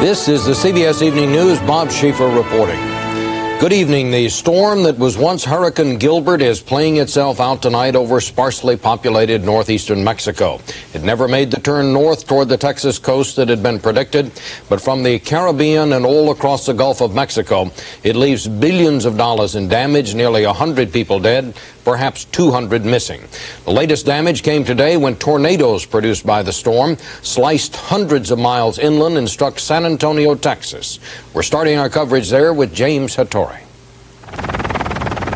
This is the CBS Evening News. Bob Schieffer reporting. Good evening. The storm that was once Hurricane Gilbert is playing itself out tonight over sparsely populated northeastern Mexico. It never made the turn north toward the Texas coast that had been predicted, but from the Caribbean and all across the Gulf of Mexico, it leaves billions of dollars in damage, nearly 100 people dead, perhaps 200 missing. The latest damage came today when tornadoes produced by the storm sliced hundreds of miles inland and struck San Antonio, Texas. We're starting our coverage there with James Hattori.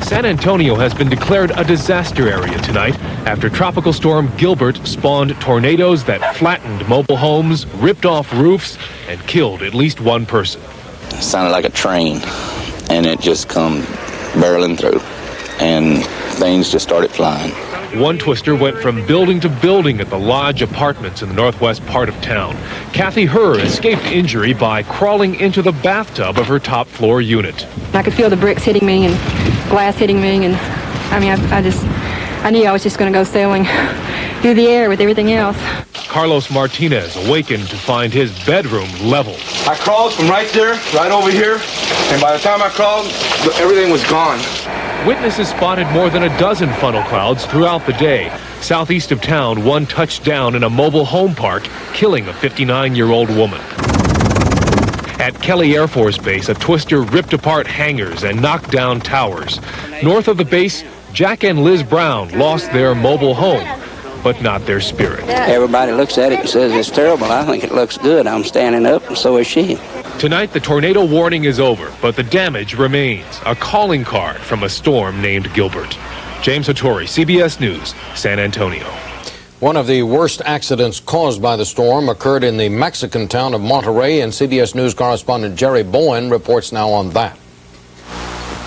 San Antonio has been declared a disaster area tonight after Tropical Storm Gilbert spawned tornadoes that flattened mobile homes, ripped off roofs, and killed at least one person. It sounded like a train, and it just come barreling through, and things just started flying. One twister went from building to building at the Lodge Apartments in the northwest part of town. Kathy Herr escaped injury by crawling into the bathtub of her top floor unit. I could feel the bricks hitting me and glass hitting me, and I mean, I knew I was just going to go sailing through the air with everything else. Carlos Martinez awakened to find his bedroom leveled. I crawled from right there, right over here, and by the time I crawled, everything was gone. Witnesses spotted more than a dozen funnel clouds throughout the day. Southeast of town, one touched down in a mobile home park, killing a 59-year-old woman. At Kelly Air Force Base, a twister ripped apart hangars and knocked down towers. North of the base, Jack and Liz Brown lost their mobile home, but not their spirit. Everybody looks at it and says it's terrible. I think it looks good. I'm standing up, and so is she. Tonight, the tornado warning is over, but the damage remains. A calling card from a storm named Gilbert. James Hattori, CBS News, San Antonio. One of the worst accidents caused by the storm occurred in the Mexican town of Monterrey, and CBS News correspondent Jerry Bowen reports now on that.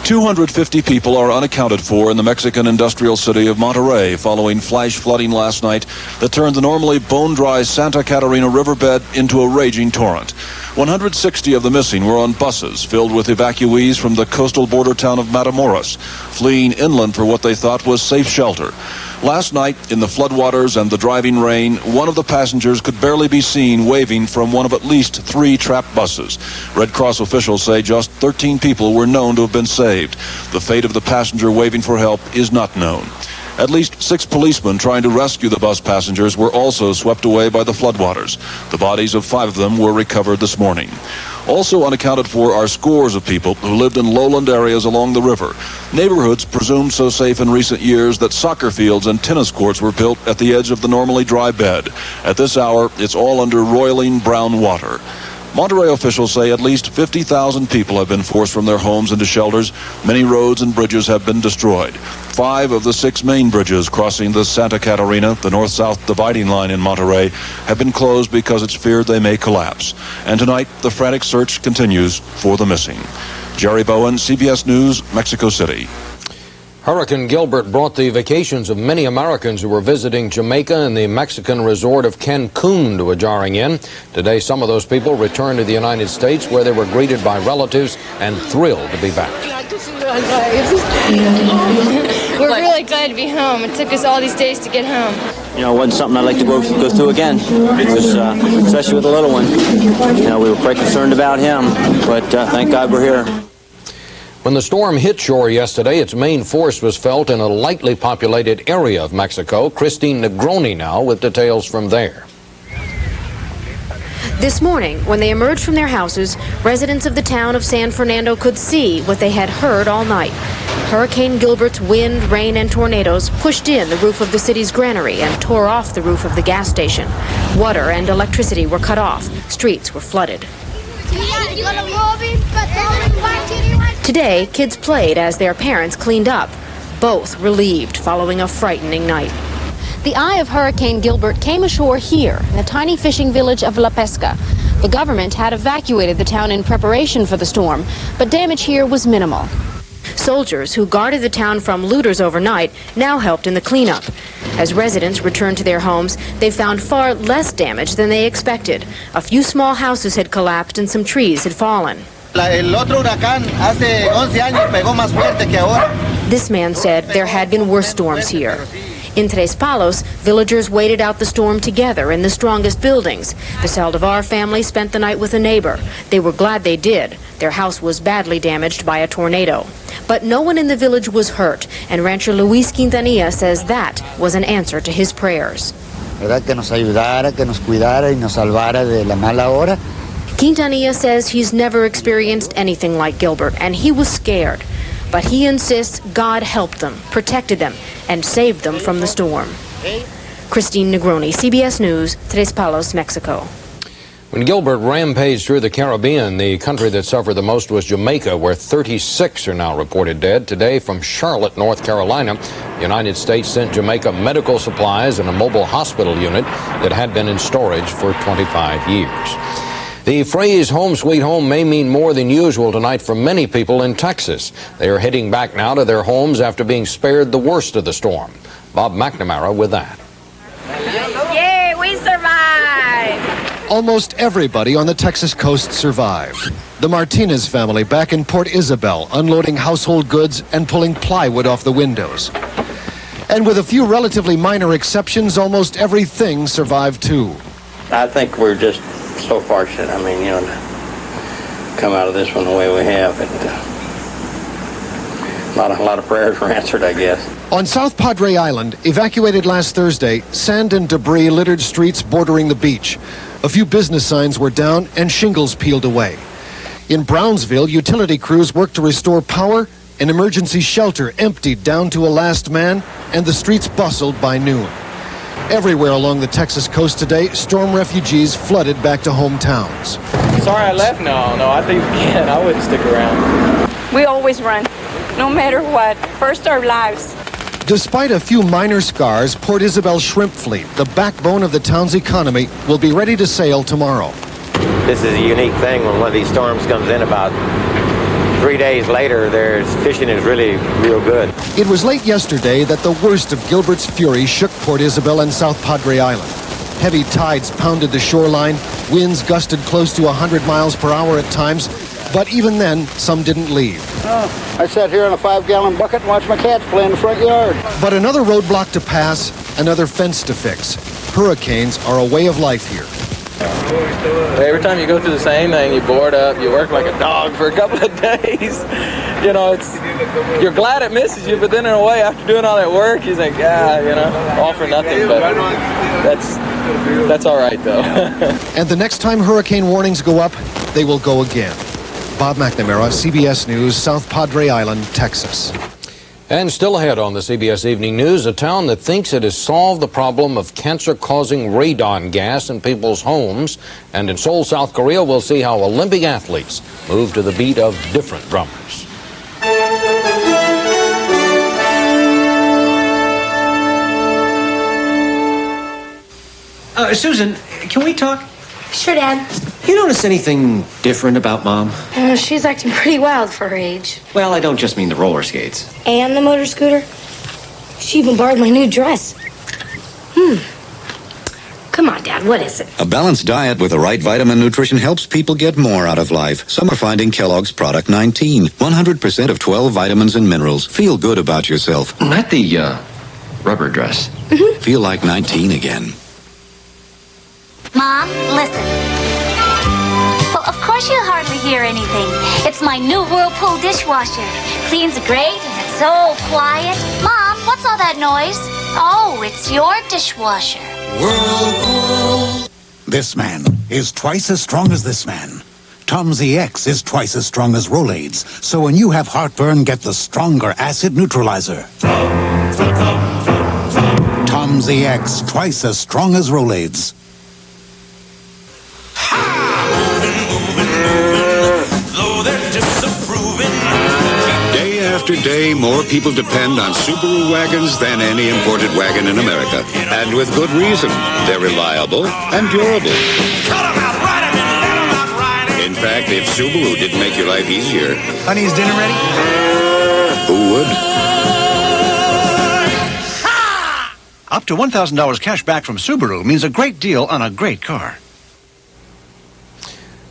250 people are unaccounted for in the Mexican industrial city of Monterrey following flash flooding last night that turned the normally bone-dry Santa Catarina riverbed into a raging torrent. 160 of the missing were on buses filled with evacuees from the coastal border town of Matamoros, fleeing inland for what they thought was safe shelter. Last night, in the floodwaters and the driving rain, one of the passengers could barely be seen waving from one of at least 3 trapped buses. Red Cross officials say just 13 people were known to have been saved. The fate of the passenger waving for help is not known. At least 6 policemen trying to rescue the bus passengers were also swept away by the floodwaters. The bodies of 5 of them were recovered this morning. Also unaccounted for are scores of people who lived in lowland areas along the river. Neighborhoods presumed so safe in recent years that soccer fields and tennis courts were built at the edge of the normally dry bed. At this hour, it's all under roiling brown water. Monterrey officials say at least 50,000 people have been forced from their homes into shelters. Many roads and bridges have been destroyed. 5 of the 6 main bridges crossing the Santa Catarina, the north-south dividing line in Monterrey, have been closed because it's feared they may collapse. And tonight, the frantic search continues for the missing. Jerry Bowen, CBS News, Mexico City. Hurricane Gilbert brought the vacations of many Americans who were visiting Jamaica and the Mexican resort of Cancun to a jarring end. Today, some of those people returned to the United States, where they were greeted by relatives and thrilled to be back. We're really glad to be home. It took us all these days to get home. You know, it wasn't something I'd like to go through again, because, especially with the little one. You know, we were quite concerned about him, but thank God we're here. When the storm hit shore yesterday, its main force was felt in a lightly populated area of Mexico. Christine Negroni now with details from there. This morning, when they emerged from their houses, residents of the town of San Fernando could see what they had heard all night. Hurricane Gilbert's wind, rain, and tornadoes pushed in the roof of the city's granary and tore off the roof of the gas station. Water and electricity were cut off. Streets were flooded. Today, kids played as their parents cleaned up, both relieved following a frightening night. The eye of Hurricane Gilbert came ashore here in the tiny fishing village of La Pesca. The government had evacuated the town in preparation for the storm, but damage here was minimal. Soldiers who guarded the town from looters overnight now helped in the cleanup. As residents returned to their homes, they found far less damage than they expected. A few small houses had collapsed and some trees had fallen. This man said there had been worse storms here. In Tres Palos, villagers waited out the storm together in the strongest buildings. The Saldivar family spent the night with a neighbor. They were glad they did. Their house was badly damaged by a tornado. But no one in the village was hurt, and rancher Luis Quintanilla says that was an answer to his prayers. Que nos ayudara, que nos cuidara y nos salvara de la mala hora. Quintanilla says he's never experienced anything like Gilbert, and he was scared. But he insists God helped them, protected them, and saved them from the storm. Christine Negroni, CBS News, Tres Palos, Mexico. When Gilbert rampaged through the Caribbean, the country that suffered the most was Jamaica, where 36 are now reported dead. Today, from Charlotte, North Carolina, the United States sent Jamaica medical supplies and a mobile hospital unit that had been in storage for 25 years. The phrase home sweet home may mean more than usual tonight for many people in Texas. They are heading back now to their homes after being spared the worst of the storm. Bob McNamara with that. Yay, we survived! Almost everybody on the Texas coast survived. The Martinez family back in Port Isabel, unloading household goods and pulling plywood off the windows. And with a few relatively minor exceptions, almost everything survived too. I think we're just so fortunate. I mean, you know, to come out of this one the way we have. And a lot of prayers were answered, I guess. On South Padre Island, evacuated last Thursday, sand and debris littered streets bordering the beach. A few business signs were down and shingles peeled away. In Brownsville, utility crews worked to restore power, an emergency shelter emptied down to a last man, and the streets bustled by noon. Everywhere along the Texas coast today, storm refugees flooded back to hometowns. Sorry I left. No, I think again, I wouldn't stick around. We always run, no matter what. First our lives. Despite a few minor scars, Port Isabel Shrimp Fleet, the backbone of the town's economy, will be ready to sail tomorrow. This is a unique thing when one of these storms comes in about 3 days later, fishing is really real good. It was late yesterday that the worst of Gilbert's fury shook Port Isabel and South Padre Island. Heavy tides pounded the shoreline, winds gusted close to 100 miles per hour at times, but even then, some didn't leave. I sat here in a 5-gallon bucket and watched my cats play in the front yard. But another roadblock to pass, another fence to fix. Hurricanes are a way of life here. Every time you go through the same thing, you're bored up, you work like a dog for a couple of days. You know, you're glad it misses you, but then in a way, after doing all that work, you think, all for nothing, but that's all right, though. And the next time hurricane warnings go up, they will go again. Bob McNamara, CBS News, South Padre Island, Texas. And still ahead on the CBS Evening News, a town that thinks it has solved the problem of cancer-causing radon gas in people's homes. And in Seoul, South Korea, we'll see how Olympic athletes move to the beat of different drummers. Susan, can we talk? Sure, Dad. You notice anything different about Mom? She's acting pretty wild for her age. Well, I don't just mean the roller skates. And the motor scooter. She even borrowed my new dress. Come on, Dad, what is it? A balanced diet with the right vitamin nutrition helps people get more out of life. Some are finding Kellogg's Product 19. 100% of 12 vitamins and minerals. Feel good about yourself. Not the, rubber dress. Feel like 19 again. Mom, listen. Well, of course you'll hardly hear anything. It's my new Whirlpool dishwasher. Cleans great and it's so quiet. Mom, what's all that noise? Oh, it's your dishwasher. Whirlpool. This man is twice as strong as this man. Tom's EX is twice as strong as Rolaids. So when you have heartburn, get the stronger acid neutralizer. Tom's EX, twice as strong as Rolaids. Day after day, more people depend on Subaru wagons than any imported wagon in America. And with good reason. They're reliable and durable. In fact, if Subaru didn't make your life easier... Honey, is dinner ready? Who would? Up to $1,000 cash back from Subaru means a great deal on a great car.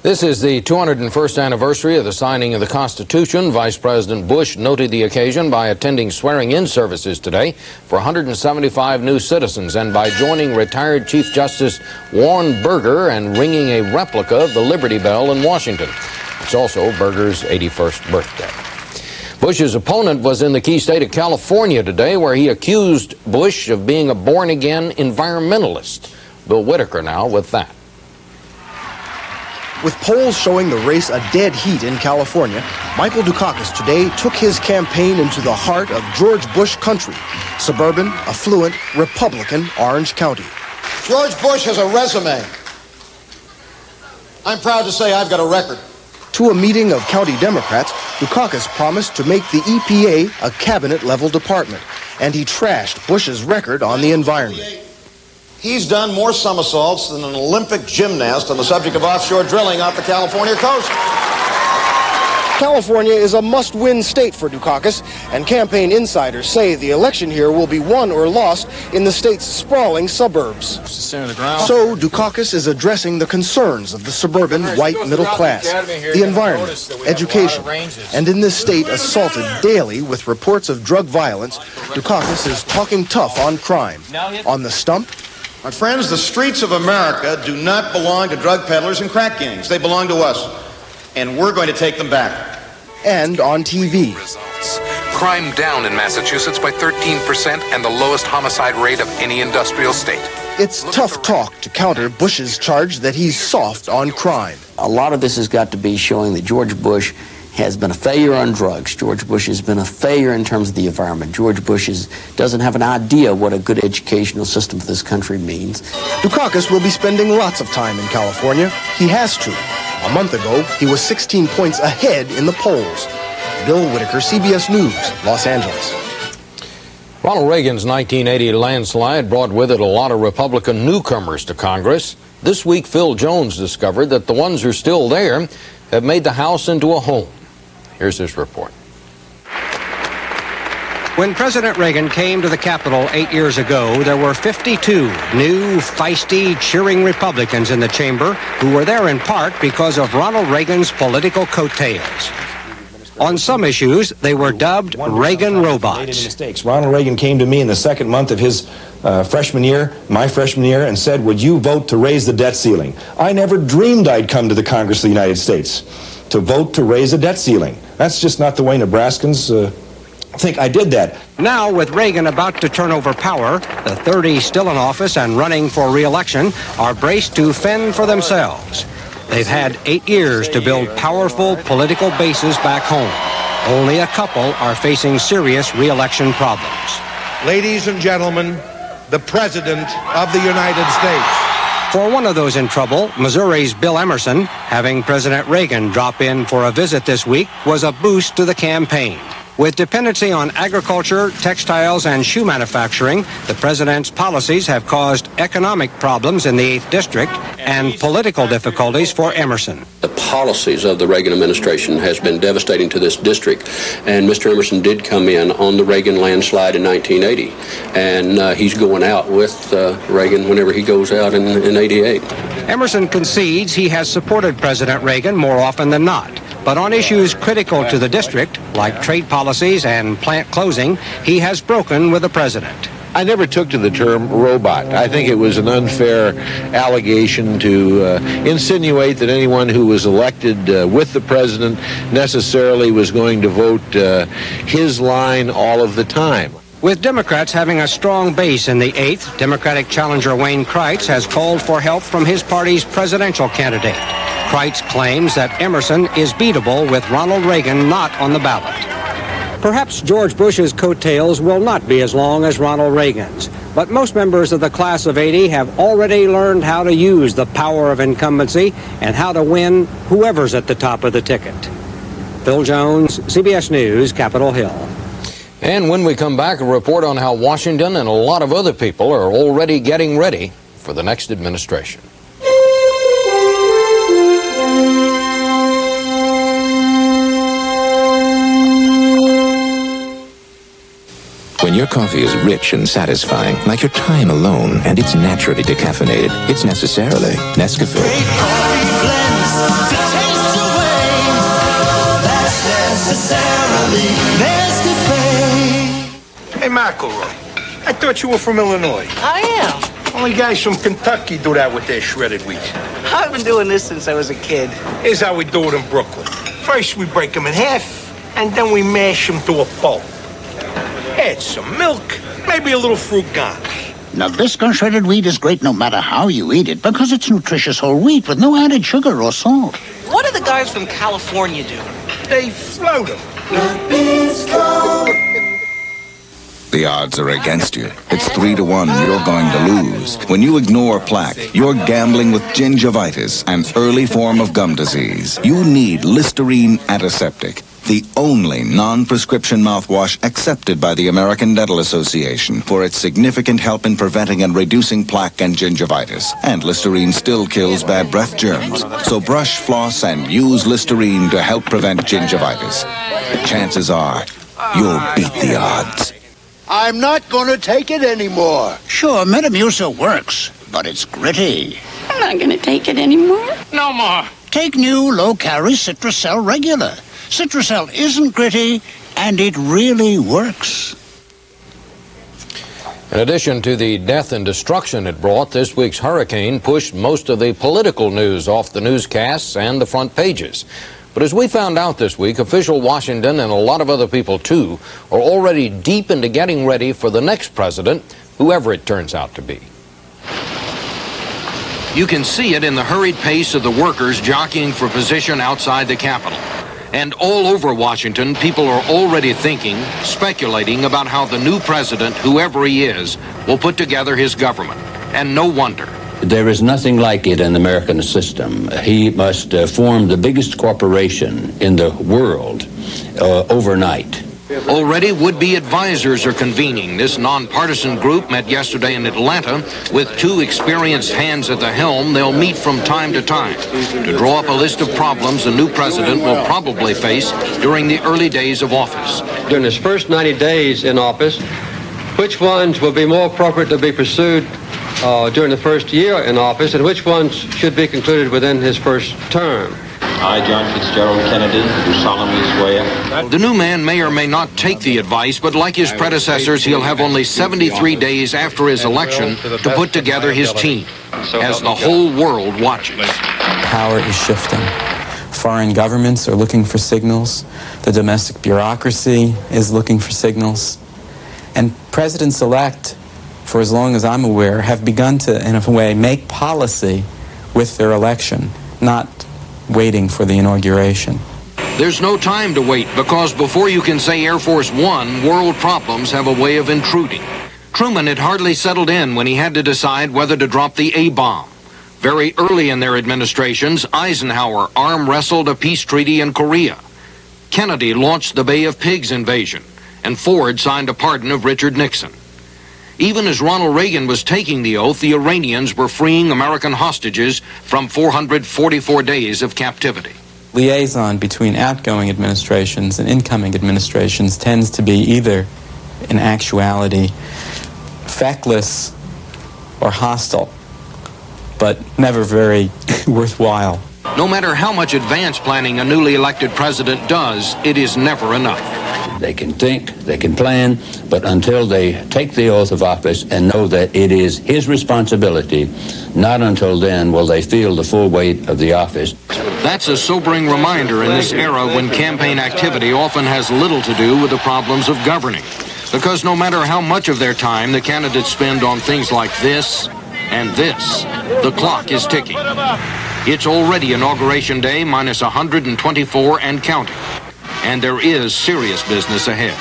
This is the 201st anniversary of the signing of the Constitution. Vice President Bush noted the occasion by attending swearing-in services today for 175 new citizens and by joining retired Chief Justice Warren Burger and ringing a replica of the Liberty Bell in Washington. It's also Burger's 81st birthday. Bush's opponent was in the key state of California today, where he accused Bush of being a born-again environmentalist. Bill Whitaker now with that. With polls showing the race a dead heat in California, Michael Dukakis today took his campaign into the heart of George Bush country, suburban, affluent, Republican Orange County. George Bush has a resume. I'm proud to say I've got a record. To a meeting of county Democrats, Dukakis promised to make the EPA a cabinet-level department, and he trashed Bush's record on the environment. He's done more somersaults than an Olympic gymnast on the subject of offshore drilling off the California coast. California is a must-win state for Dukakis, and campaign insiders say the election here will be won or lost in the state's sprawling suburbs. So Dukakis is addressing the concerns of the suburban white middle class, the environment, education, and in this state assaulted daily with reports of drug violence, Dukakis is talking tough on crime. On the stump, my friends, the streets of America do not belong to drug peddlers and crack gangs. They belong to us, and we're going to take them back. And on TV. Crime down in Massachusetts by 13% and the lowest homicide rate of any industrial state. It's tough talk to counter Bush's charge that he's soft on crime. A lot of this has got to be showing that George Bush has been a failure on drugs. George Bush has been a failure in terms of the environment. George Bush doesn't have an idea what a good educational system for this country means. Dukakis will be spending lots of time in California. He has to. A month ago, he was 16 points ahead in the polls. Bill Whitaker, CBS News, Los Angeles. Ronald Reagan's 1980 landslide brought with it a lot of Republican newcomers to Congress. This week, Phil Jones discovered that the ones who are still there have made the House into a home. Here's his report. When President Reagan came to the Capitol 8 years ago, there were 52 new, feisty, cheering Republicans in the chamber who were there in part because of Ronald Reagan's political coattails. On some issues, they were dubbed Reagan robots. Ronald Reagan came to me in the second month of his freshman year, my freshman year, and said, would you vote to raise the debt ceiling? I never dreamed I'd come to the Congress of the United States to vote to raise a debt ceiling. That's just not the way Nebraskans think. I did that. Now, with Reagan about to turn over power, the 30 still in office and running for re-election are braced to fend for themselves. They've had 8 years to build powerful political bases back home. Only a couple are facing serious re-election problems. Ladies and gentlemen, the President of the United States. For one of those in trouble, Missouri's Bill Emerson, having President Reagan drop in for a visit this week, was a boost to the campaign. With dependency on agriculture, textiles, and shoe manufacturing, the president's policies have caused economic problems in the 8th District and political difficulties for Emerson. The policies of the Reagan administration has been devastating to this district, and Mr. Emerson did come in on the Reagan landslide in 1980, and he's going out with Reagan whenever he goes out in 88. Emerson concedes he has supported President Reagan more often than not. But on issues critical to the district, like trade policies and plant closing, he has broken with the president. I never took to the term robot. I think it was an unfair allegation to insinuate that anyone who was elected with the president necessarily was going to vote his line all of the time. With Democrats having a strong base in the 8th, Democratic challenger Wayne Kreitz has called for help from his party's presidential candidate. Kreitz claims that Emerson is beatable with Ronald Reagan not on the ballot. Perhaps George Bush's coattails will not be as long as Ronald Reagan's, but most members of the class of 80 have already learned how to use the power of incumbency and how to win whoever's at the top of the ticket. Phil Jones, CBS News, Capitol Hill. And when we come back, a report on how Washington and a lot of other people are already getting ready for the next administration. When your coffee is rich and satisfying, like your time alone, and it's naturally decaffeinated, it's necessarily Nescafe. Great coffee blends to taste away. That's necessarily Nescafe. Hey, McElroy, I thought you were from Illinois. I am. Only guys from Kentucky do that with their shredded wheat. I've been doing this since I was a kid. Here's how we do it in Brooklyn. First, we break them in half, and then we mash them to a pulp. Add some milk, maybe a little fruit ganj. Nabisco shredded wheat is great no matter how you eat it because it's nutritious whole wheat with no added sugar or salt. What do the guys from California do? They float them. The odds are against you. It's 3-1. You're going to lose. When you ignore plaque, you're gambling with gingivitis, an early form of gum disease. You need Listerine Antiseptic, the only non-prescription mouthwash accepted by the American Dental Association for its significant help in preventing and reducing plaque and gingivitis. And Listerine still kills bad breath germs. So brush, floss, and use Listerine to help prevent gingivitis. Chances are, you'll beat the odds. I'm not going to take it anymore. Sure, Metamucil works, but it's gritty. I'm not going to take it anymore. No more. Take new low-calorie Citrusel Regular. Citrusel isn't gritty, and it really works. In addition to the death and destruction it brought, this week's hurricane pushed most of the political news off the newscasts and the front pages. But as we found out this week, official Washington and a lot of other people too are already deep into getting ready for the next president, whoever it turns out to be. You can see it in the hurried pace of the workers jockeying for position outside the Capitol. And all over Washington, people are already thinking, speculating about how the new president, whoever he is, will put together his government. And no wonder. There is nothing like it in the American system. He must form the biggest corporation in the world overnight. Already would-be advisors are convening. This nonpartisan group met yesterday in Atlanta. With 2 experienced hands at the helm, they'll meet from time to time to draw up a list of problems the new president will probably face during the early days of office. During his first 90 days in office, which ones will be more appropriate to be pursued during the first year in office, and which ones should be concluded within his first term? I, John Fitzgerald Kennedy, do solemnly swear. The new man may or may not take the advice, but like his predecessors, he'll have only 73 days after his election to put together his team, as the whole world watches. Power is shifting. Foreign governments are looking for signals. The domestic bureaucracy is looking for signals. And presidents-elect, for as long as I'm aware, have begun to, in a way, make policy with their election, not waiting for the inauguration. There's no time to wait, because before you can say Air Force One, world problems have a way of intruding. Truman had hardly settled in when he had to decide whether to drop the A-bomb. Very early in their administrations, Eisenhower arm-wrestled a peace treaty in Korea. Kennedy launched the Bay of Pigs invasion, and Ford signed a pardon of Richard Nixon. Even as Ronald Reagan was taking the oath, the Iranians were freeing American hostages from 444 days of captivity. Liaison between outgoing administrations and incoming administrations tends to be either, in actuality, feckless or hostile, but never very worthwhile. No matter how much advance planning a newly elected president does, it is never enough. They can think, they can plan, but until they take the oath of office and know that it is his responsibility, not until then will they feel the full weight of the office. That's a sobering reminder in this era when campaign activity often has little to do with the problems of governing. Because no matter how much of their time the candidates spend on things like this and this, the clock is ticking. It's already Inauguration Day minus 124 and counting. And there is serious business ahead.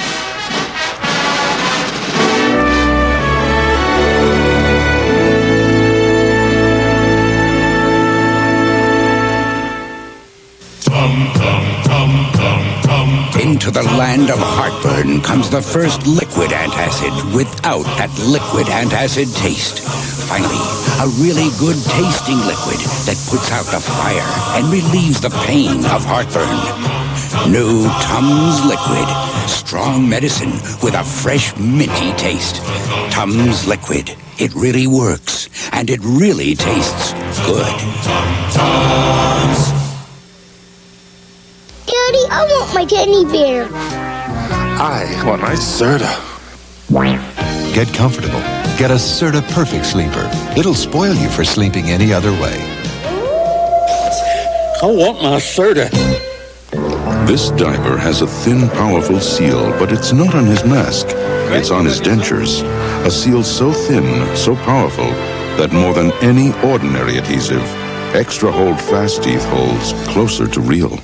Into the land of heartburn comes the first liquid antacid without that liquid antacid taste. Finally, a really good tasting liquid that puts out the fire and relieves the pain of heartburn. New Tums Liquid. Strong medicine with a fresh, minty taste. Tums Liquid. It really works, and it really tastes good. Daddy, I want my teddy bear. I want my Serta. Get comfortable. Get a Serta Perfect Sleeper. It'll spoil you for sleeping any other way. I want my Serta. This diver has a thin, powerful seal, but it's not on his mask. It's on his dentures. A seal so thin, so powerful, that more than any ordinary adhesive, Extra Hold Fast Teeth holds closer to real.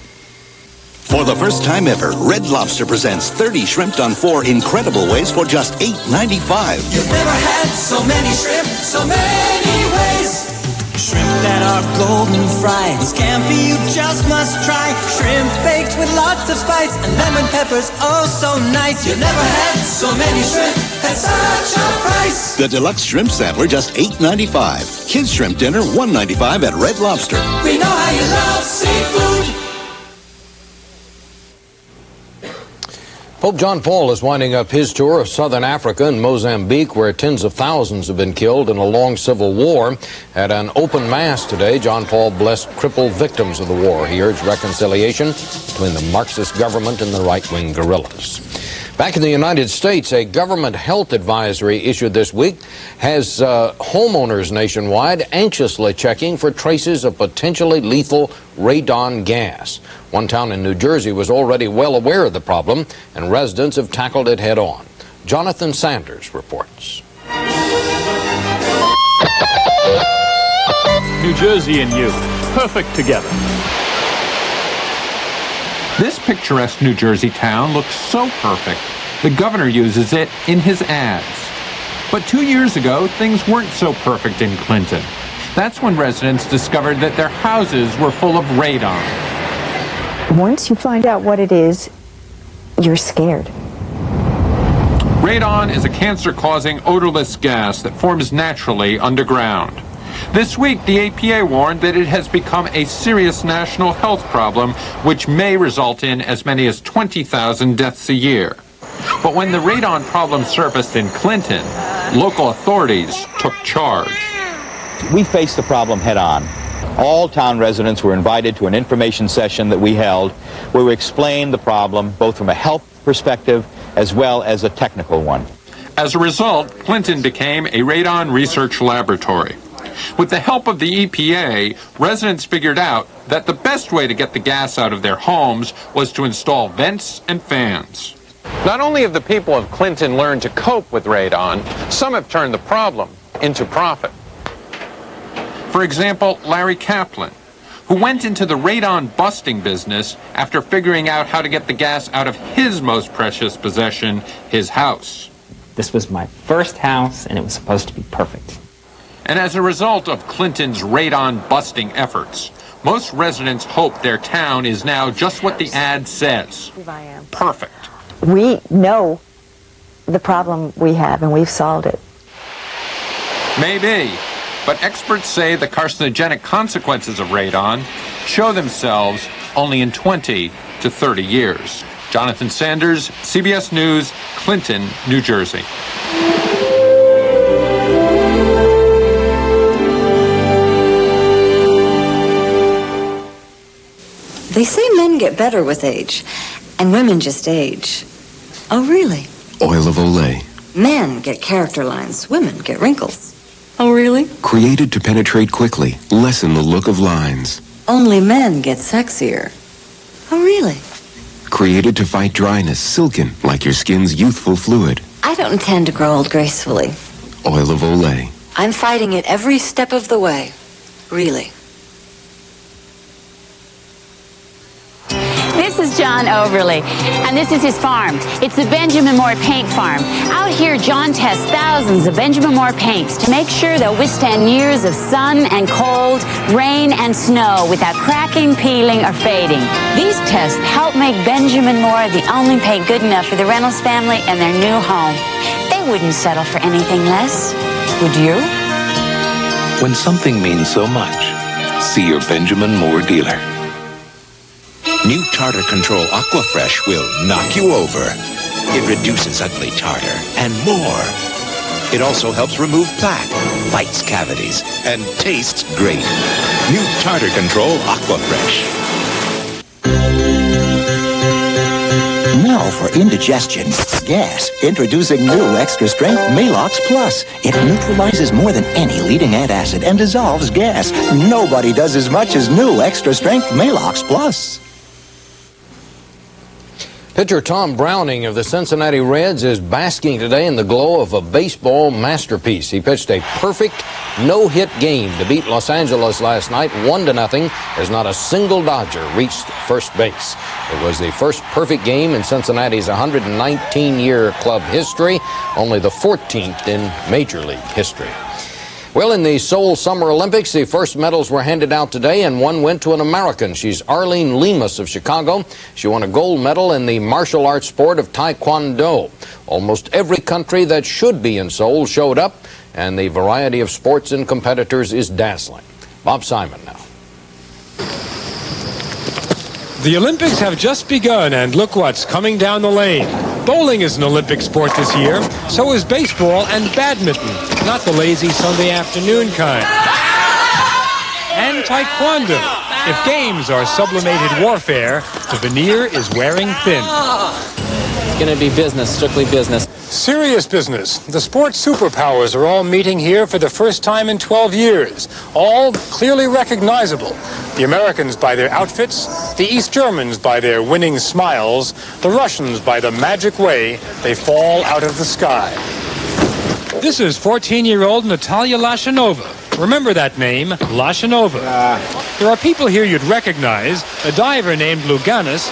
For the first time ever, Red Lobster presents 30 shrimp done 4 incredible ways for just $8.95. You've never had so many shrimp, so many ways. Shrimp that are golden fried, scampi you just must try. Shrimp baked with lots of spice and lemon peppers, oh so nice. You've never had so many shrimp at such a price. The deluxe shrimp sampler just $8.95. Kids shrimp dinner $1.95 at Red Lobster. We know how you love seafood. Pope John Paul is winding up his tour of southern Africa and Mozambique, where tens of thousands have been killed in a long civil war. At an open mass today, John Paul blessed crippled victims of the war. He urged reconciliation between the Marxist government and the right-wing guerrillas. Back in the United States, a government health advisory issued this week has homeowners nationwide anxiously checking for traces of potentially lethal radon gas. One town in New Jersey was already well aware of the problem, and residents have tackled it head on. Jonathan Sanders reports. New Jersey and you, perfect together. This picturesque New Jersey town looks so perfect. The governor uses it in his ads. But 2 years ago, things weren't so perfect in Clinton. That's when residents discovered that their houses were full of radon. Once you find out what it is, you're scared. Radon is a cancer-causing odorless gas that forms naturally underground. This week, the EPA warned that it has become a serious national health problem, which may result in as many as 20,000 deaths a year. But when the radon problem surfaced in Clinton, local authorities took charge. We faced the problem head on. All town residents were invited to an information session that we held where we explained the problem both from a health perspective as well as a technical one. As a result, Clinton became a radon research laboratory. With the help of the EPA, residents figured out that the best way to get the gas out of their homes was to install vents and fans. Not only have the people of Clinton learned to cope with radon, some have turned the problem into profit. For example, Larry Kaplan, who went into the radon busting business after figuring out how to get the gas out of his most precious possession, his house. This was my first house, and it was supposed to be perfect. And as a result of Clinton's radon busting efforts, most residents hope their town is now just what the ad says. Perfect. We know the problem we have, and we've solved it. Maybe, but experts say the carcinogenic consequences of radon show themselves only in 20 to 30 years. Jonathan Sanders, CBS News, Clinton, New Jersey. They say men get better with age, and women just age. Oh, really? Oil of Olay. Men get character lines, women get wrinkles. Oh, really? Created to penetrate quickly, lessen the look of lines. Only men get sexier. Oh, really? Created to fight dryness, silken, like your skin's youthful fluid. I don't intend to grow old gracefully. Oil of Olay. I'm fighting it every step of the way. Really. This is John Overly, and this is his farm. It's the Benjamin Moore Paint Farm. Out here, John tests thousands of Benjamin Moore paints to make sure they'll withstand years of sun and cold, rain and snow without cracking, peeling, or fading. These tests help make Benjamin Moore the only paint good enough for the Reynolds family and their new home. They wouldn't settle for anything less, would you? When something means so much, see your Benjamin Moore dealer. New Tartar Control Aquafresh will knock you over. It reduces ugly tartar and more. It also helps remove plaque, fights cavities, and tastes great. New Tartar Control Aquafresh. Now for indigestion, gas. Introducing new Extra Strength Malox Plus. It neutralizes more than any leading antacid and dissolves gas. Nobody does as much as new Extra Strength Malox Plus. Pitcher Tom Browning of the Cincinnati Reds is basking today in the glow of a baseball masterpiece. He pitched a perfect no-hit game to beat Los Angeles last night 1-0 as not a single Dodger reached first base. It was the first perfect game in Cincinnati's 119-year club history, only the 14th in Major League history. Well, in the Seoul Summer Olympics, the first medals were handed out today, and one went to an American. She's Arlene Lemus of Chicago. She won a gold medal in the martial arts sport of Taekwondo. Almost every country that should be in Seoul showed up, and the variety of sports and competitors is dazzling. Bob Simon now. The Olympics have just begun, and look what's coming down the lane. Bowling is an Olympic sport this year. So is baseball and badminton, not the lazy Sunday afternoon kind. And Taekwondo. If games are sublimated warfare, the veneer is wearing thin. It's going to be business, strictly business. Serious business. The sports superpowers are all meeting here for the first time in 12 years. All clearly recognizable. The Americans by their outfits, the East Germans by their winning smiles, the Russians by the magic way they fall out of the sky. This is 14-year-old Natalia Lashanova. Remember that name, Lashanova. There are people here you'd recognize, a diver named Luganis,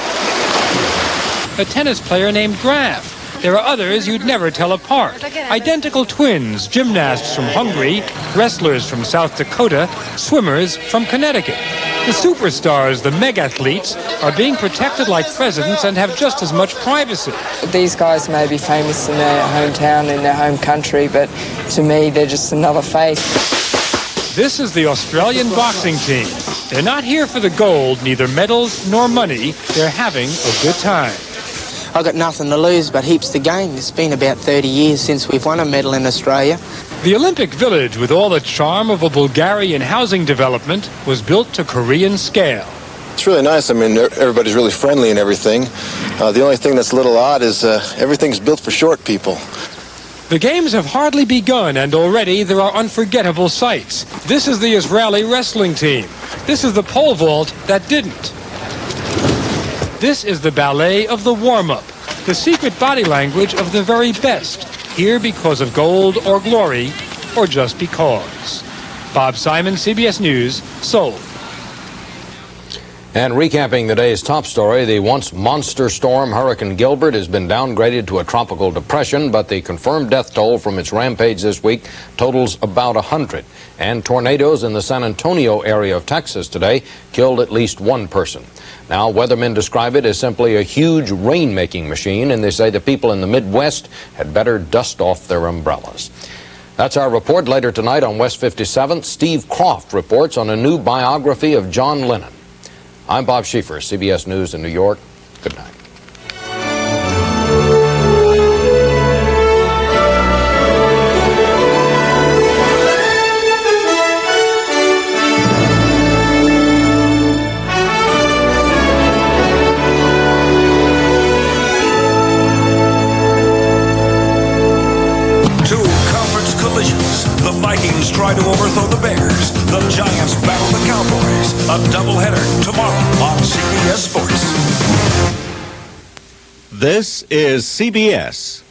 a tennis player named Graf. There are others you'd never tell apart. Identical twins, gymnasts from Hungary, wrestlers from South Dakota, swimmers from Connecticut. The superstars, the megathletes, are being protected like presidents and have just as much privacy. These guys may be famous in their hometown, in their home country, but to me, they're just another face. This is the Australian boxing team. They're not here for the gold, neither medals nor money. They're having a good time. I've got nothing to lose but heaps to gain. It's been about 30 years since we've won a medal in Australia. The Olympic Village, with all the charm of a Bulgarian housing development, was built to Korean scale. It's really nice. I mean, everybody's really friendly and everything. The only thing that's a little odd is everything's built for short people. The games have hardly begun, and already there are unforgettable sights. This is the Israeli wrestling team. This is the pole vault that didn't. This is the ballet of the warm-up, the secret body language of the very best, here because of gold or glory, or just because. Bob Simon, CBS News, Seoul. And recapping the day's top story, the once monster storm Hurricane Gilbert has been downgraded to a tropical depression, but the confirmed death toll from its rampage this week totals about 100. And tornadoes in the San Antonio area of Texas today killed at least one person. Now, weathermen describe it as simply a huge rain-making machine, and they say the people in the Midwest had better dust off their umbrellas. That's our report. Later tonight on West 57th, Steve Croft reports on a new biography of John Lennon. I'm Bob Schieffer, CBS News in New York. Good night. The Vikings try to overthrow the Bears. The Giants battle the Cowboys. A doubleheader tomorrow on CBS Sports. This is CBS.